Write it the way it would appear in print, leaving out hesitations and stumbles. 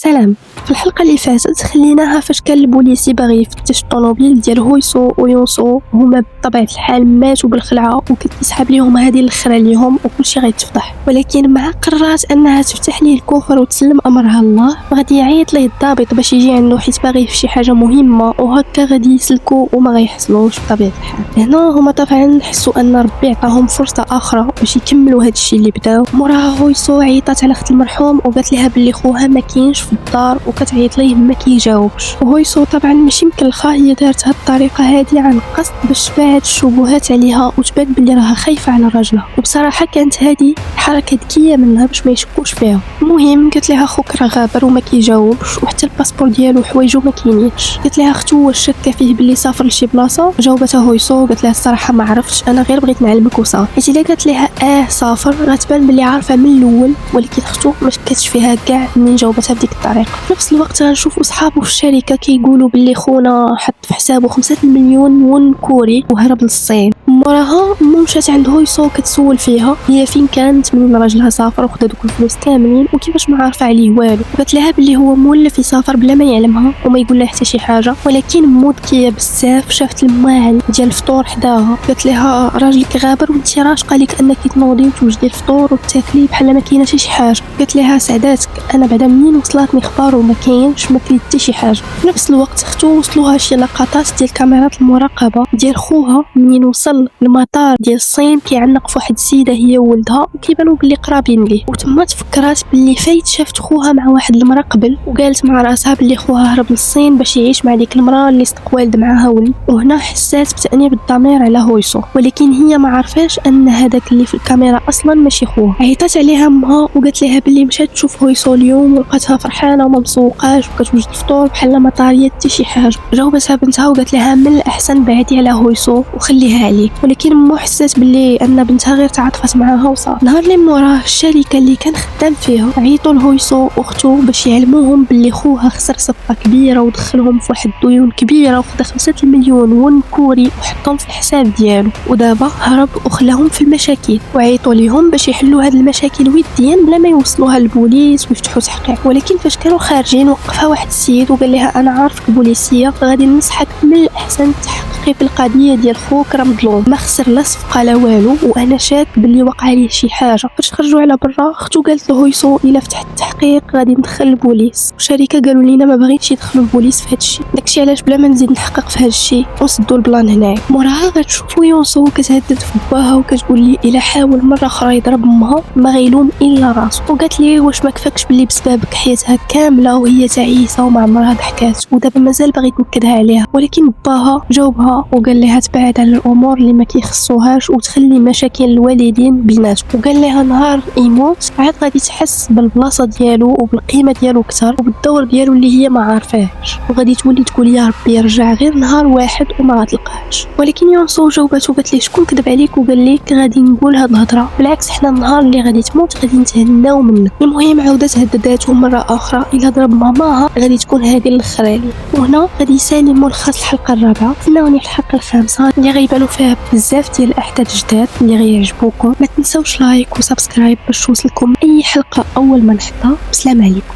سلام. في الحلقة اللي فاتت خليناها فاش كان البوليسي باغي يفتش الطوموبيل ديال هويسو ويونسو، هما بطبيعة الحال ماتوا بالخلعة وكتسحب ليهم هذه الاخرى ليهم وكلشي غيتفضح، ولكن مع قررات انها تفتح ليه الكفر وتسلم امرها الله، غادي يعيط ليه الضابط باش يجي عنده حيت باغي في شي حاجة مهمة، وهكا غادي يسلكوا وما غيحصلوش بطبيعة الحال. هنا هما طبعا حسوا ان ربي عطاهم فرصة اخرى باش يكملوا هذا الشيء اللي بداو. موراها هويسو عيطات على اخت المرحوم وقالت لها باللي خوها ما كاينش في الدار وكتعيط ليه ما كيجاوبش. وهويسو طبعا ماشي مكلخه، هي دارت هاد الطريقه هذه عن قصد باش تبعد الشبهات عليها وتبان بلي راها خايفه على راجلها، وبصراحه كانت هذه حركه ذكيه منها باش ما يشكوش فيها. المهم قالت لها خوك راه غابر وما كيجاوبش وحتى الباسبور ديالو وحوايجو ما كاينينش. قالت لها اختو واش شاكه فيه باللي سافر لشي بلاصه؟ جاوبتها هويسو قالت لها الصراحه ما عرفتش، انا غير بغيت نعلمك وصافي. حيت الا قالت لها سافر غتبان باللي عارفه من الاول، ولكن اختو ما شكاتش فيها كاع منين جاوبتها بديك الطريقه. في نفس الوقت غنشوفوا صحابو في الشركه كيقولوا باللي خونا حط في حسابه 5 مليون ون كوري وهرب للصين. موراها مشات عند هويسو كتسول فيها هي فين كانت من راجلها سافر وخدا دوك الفلوس كاملين وكيفاش ما عارفه عليه والو. قالت لها باللي هو مولف يسافر بلا ما يعلمها وما يقول لها حتى شي حاجه، ولكن مذكيه بزاف شافت الماعن ديال الفطور حداها. قالت لها راجلك غابر وانت راشقه لك انك تنوضي وتوجدي الفطور وتاكلي بحال ما كاينه حتى شي حاجه. قالت لها سعداتك انا بعدا منين وصلاتني اخبار وما كاينش ما كليت حتى شي حاجه. في نفس الوقت اختو وصلوها شي لقطات ديال كاميرات المراقبه ديال خوها منين وصل المطار ديال الصين كيعنق فواحد السيده هي وولدها وكيبانوا باللي قرابين ليه، وتما تفكرات باللي فايت شافت خوها مع واحد المرا قبل، وقالت مع راسها باللي خوها هرب للصين باش يعيش مع ديك المرا اللي صدق والد معاها ولد. وهنا حسات بتأنيب الضمير على هويسو، ولكن هي ما عرفاش ان هذاك اللي في الكاميرا اصلا ماشي خوها. عيطات عليها امها وقالت لها باللي مشات تشوف هويسو اليوم ولقاتها فرحانه وما مسوقاش وكتوجد الفطور بحال ما طاريت حتى شي حاجه. جاوبتها بنتها وقالت لها من الاحسن بعدي على هويسو وخليها عليك، ولكن مو حسات باللي ان بنتها غير تعاطفت معاها وصافي. نهار اللي موراه الشركه اللي كان خدام فيها عيطوا لهويسو واختو باش يعلموهم باللي خوها خسر صفقه كبيره ودخلهم في واحد الديون كبيره وخدا 5 مليون ون كوري وحطهم في الحساب ديالو، ودابا هرب وخلاهم في المشاكل. وعيطوا ليهم باش يحلوا هاد المشاكل وديا بلا ما يوصلوها للبوليس ويفتحوا تحقيق. ولكن فاش كانوا خارجين وقفها واحد السيد وقال لها انا عارفك بوليسيه، غادي ننصحك من الاحسن تحققي في القضيه ديال خوك راه مظلوم، ما خسر لا صفقه لا والو، وانا شاك باللي وقع عليه شي حاجه. فاش خرجوا على برا اختو قالت له هويسو الا فتحت التحقيق غادي ندخل البوليس. الشركه قالوا لينا ما بغيتش يدخلوا البوليس في هذا الشيء، داكشي علاش بلا ما نزيد نحقق في هذا الشيء ونسدوا البلان هنايا. موراها غتشوفوا يونسو كتهدد في باها وكتقول لي الا حاول مره اخرى يضرب امها ما غيلوم الا راسو. وقالت لي واش ما كفاكش باللي بسببك حياتها كامله وهي تعيسه وما عمرها ضحكات ودابا مازال باغي تنكدها عليها. ولكن باها جاوبها وقال لها تبعد على الامور اللي ما كيخصوهاش وتخلي مشاكل الوالدين بيناتهم، وقال لها نهار يموت عاد غادي تحس بالبلاصه ديالو وبالقيمه ديالو اكثر وبالدور ديالو اللي هي ما عارفاهش، وغادي تولي تقول يا ربي يرجع غير نهار واحد وما غتلقاهش. ولكن يونسو جاوبته وقالت ليه شكون كذب عليك وقال لك غادي نقول هاد الهضره، بالعكس حنا النهار اللي غادي تموت غادي نتهناو منك. المهم عاودت هدداتهم مره اخرى الا ضرب ماماها غادي تكون هذه الاخرى لي. وهنا غادي يسالي ملخص الحلقه الرابعه. ناوني الحلقه الخامسه اللي غيبانوا فيها بزاف ديال الاحداث جداد اللي غيعجبوكم. ما تنساوش لايك وسبسكرايب باش توصلكم اي حلقه اول ما نحطها. بسلام عليكم.